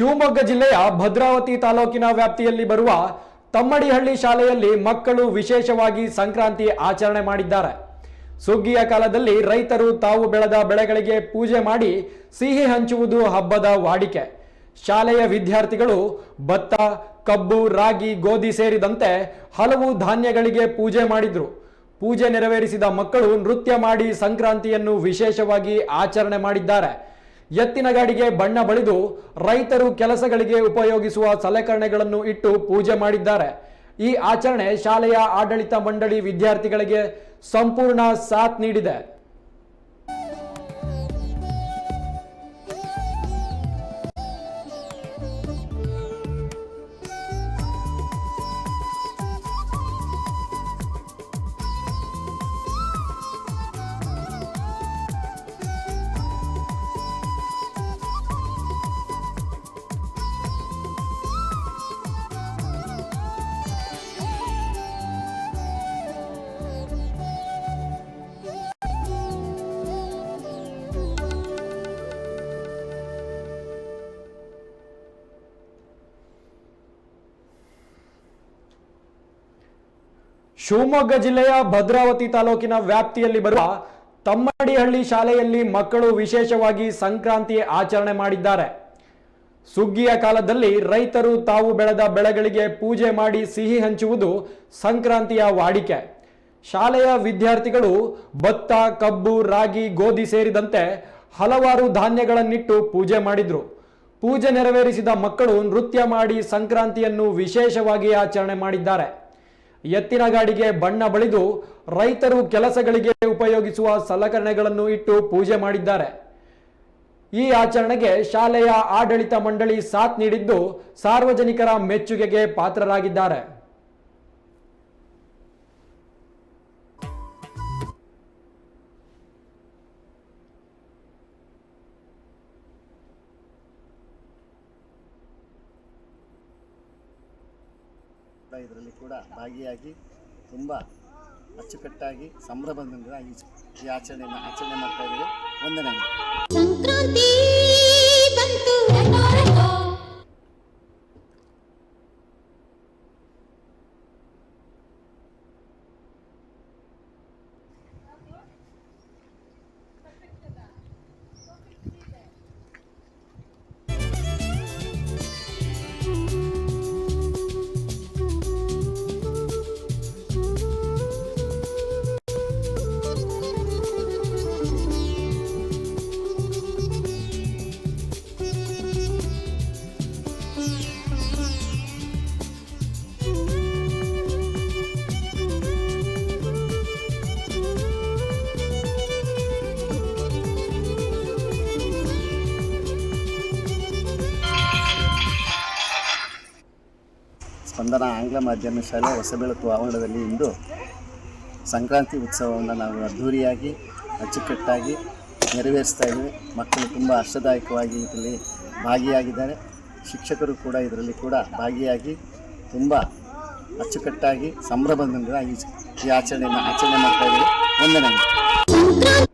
ಶಿವಮೊಗ್ಗ ಜಿಲ್ಲೆಯ ಭದ್ರಾವತಿ ತಾಲೂಕಿನ ವ್ಯಾಪ್ತಿಯಲ್ಲಿ ಬರುವ ತಮ್ಮಡಿಹಳ್ಳಿ ಶಾಲೆಯಲ್ಲಿ ಮಕ್ಕಳು ವಿಶೇಷವಾಗಿ ಸಂಕ್ರಾಂತಿ ಆಚರಣೆ ಮಾಡಿದ್ದಾರೆ. ಸುಗ್ಗಿಯ ಕಾಲದಲ್ಲಿ ರೈತರು ತಾವು ಬೆಳೆದ ಬೆಳೆಗಳಿಗೆ ಪೂಜೆ ಮಾಡಿ ಸಿಹಿ ಹಂಚುವುದು ಹಬ್ಬದ ವಾಡಿಕೆ. ಶಾಲೆಯ ವಿದ್ಯಾರ್ಥಿಗಳು ಭತ್ತ, ಕಬ್ಬು, ರಾಗಿ, ಗೋಧಿ ಸೇರಿದಂತೆ ಹಲವು ಧಾನ್ಯಗಳಿಗೆ ಪೂಜೆ ಮಾಡಿದ್ರು. ಪೂಜೆ ನೆರವೇರಿಸಿದ ಮಕ್ಕಳು ನೃತ್ಯ ಮಾಡಿ ಸಂಕ್ರಾಂತಿಯನ್ನು ವಿಶೇಷವಾಗಿ ಆಚರಣೆ ಮಾಡಿದ್ದಾರೆ. ಎತ್ತಿನ ಗಾಡಿಗೆ ಬಣ್ಣ ಬಳಿದು ರೈತರು ಕೆಲಸಗಳಿಗೆ ಉಪಯೋಗಿಸುವ ಸಲಕರಣೆಗಳನ್ನು ಇಟ್ಟು ಪೂಜೆ ಮಾಡಿದ್ದಾರೆ. ಈ ಆಚರಣೆ ಶಾಲೆಯ ಆಡಳಿತ ಮಂಡಳಿ ವಿದ್ಯಾರ್ಥಿಗಳಿಗೆ ಸಂಪೂರ್ಣ ಸಾಥ್ ನೀಡಿದೆ. ಶಿವಮೊಗ್ಗ ಜಿಲ್ಲೆಯ ಭದ್ರಾವತಿ ತಾಲೂಕಿನ ವ್ಯಾಪ್ತಿಯಲ್ಲಿ ಬರುವ ತಮ್ಮಡಿಹಳ್ಳಿ ಶಾಲೆಯಲ್ಲಿ ಮಕ್ಕಳು ವಿಶೇಷವಾಗಿ ಸಂಕ್ರಾಂತಿ ಆಚರಣೆ ಮಾಡಿದ್ದಾರೆ. ಸುಗ್ಗಿಯ ಕಾಲದಲ್ಲಿ ರೈತರು ತಾವು ಬೆಳೆದ ಬೆಳೆಗಳಿಗೆ ಪೂಜೆ ಮಾಡಿ ಸಿಹಿ ಹಂಚುವುದು ಸಂಕ್ರಾಂತಿಯ ವಾಡಿಕೆ. ಶಾಲೆಯ ವಿದ್ಯಾರ್ಥಿಗಳು ಭತ್ತ, ಕಬ್ಬು, ರಾಗಿ, ಗೋಧಿ ಸೇರಿದಂತೆ ಹಲವಾರು ಧಾನ್ಯಗಳನ್ನಿಟ್ಟು ಪೂಜೆ ಮಾಡಿದ್ರು. ಪೂಜೆ ನೆರವೇರಿಸಿದ ಮಕ್ಕಳು ನೃತ್ಯ ಮಾಡಿ ಸಂಕ್ರಾಂತಿಯನ್ನು ವಿಶೇಷವಾಗಿ ಆಚರಣೆ ಮಾಡಿದ್ದಾರೆ. ಎತ್ತಿನ ಗಾಡಿಗೆ ಬಣ್ಣ ಬಳಿದು ರೈತರು ಕೆಲಸಗಳಿಗೆ ಉಪಯೋಗಿಸುವ ಸಲಕರಣೆಗಳನ್ನು ಇಟ್ಟು ಪೂಜೆ ಮಾಡಿದ್ದಾರೆ. ಈ ಆಚರಣೆಗೆ ಶಾಲೆಯ ಆಡಳಿತ ಮಂಡಳಿ ಸಾಥ್ ನೀಡಿದ್ದು ಸಾರ್ವಜನಿಕರ ಮೆಚ್ಚುಗೆಗೆ ಪಾತ್ರರಾಗಿದ್ದಾರೆ. ಇದರಲ್ಲಿ ಕೂಡ ಭಾಗಿಯಾಗಿ ತುಂಬ ಅಚ್ಚುಕಟ್ಟಾಗಿ ಸಂಭ್ರಮದಿಂದ ಈ ಆಚರಣೆ ಮಾಡ್ತಾ ಇದ್ದೀವಿ. ವಂದನೆಗಳು. ಸಂಕ್ರಾಂತಿ ಬಂತು ಸ್ಪಂದನ ಆಂಗ್ಲ ಮಾಧ್ಯಮ ಶಾಲೆ ಹೊಸಬೆಳಕು ಆವರಣದಲ್ಲಿ ಇಂದು ಸಂಕ್ರಾಂತಿ ಉತ್ಸವವನ್ನು ನಾವು ಅದ್ಧೂರಿಯಾಗಿ ಅಚ್ಚುಕಟ್ಟಾಗಿ ನೆರವೇರಿಸ್ತಾ ಇದ್ದೀವಿ. ಮಕ್ಕಳು ತುಂಬ ಹರ್ಷದಾಯಕವಾಗಿ ಇದರಲ್ಲಿ ಭಾಗಿಯಾಗಿದ್ದಾರೆ. ಶಿಕ್ಷಕರು ಕೂಡ ಇದರಲ್ಲಿ ಕೂಡ ಭಾಗಿಯಾಗಿ ತುಂಬ ಅಚ್ಚುಕಟ್ಟಾಗಿ ಸಂಭ್ರಮದಿಂದ ಈ ಆಚರಣೆ ಮಾಡ್ತಾ ಇದ್ದೀವಿ. ವಂದನೆಗಳು.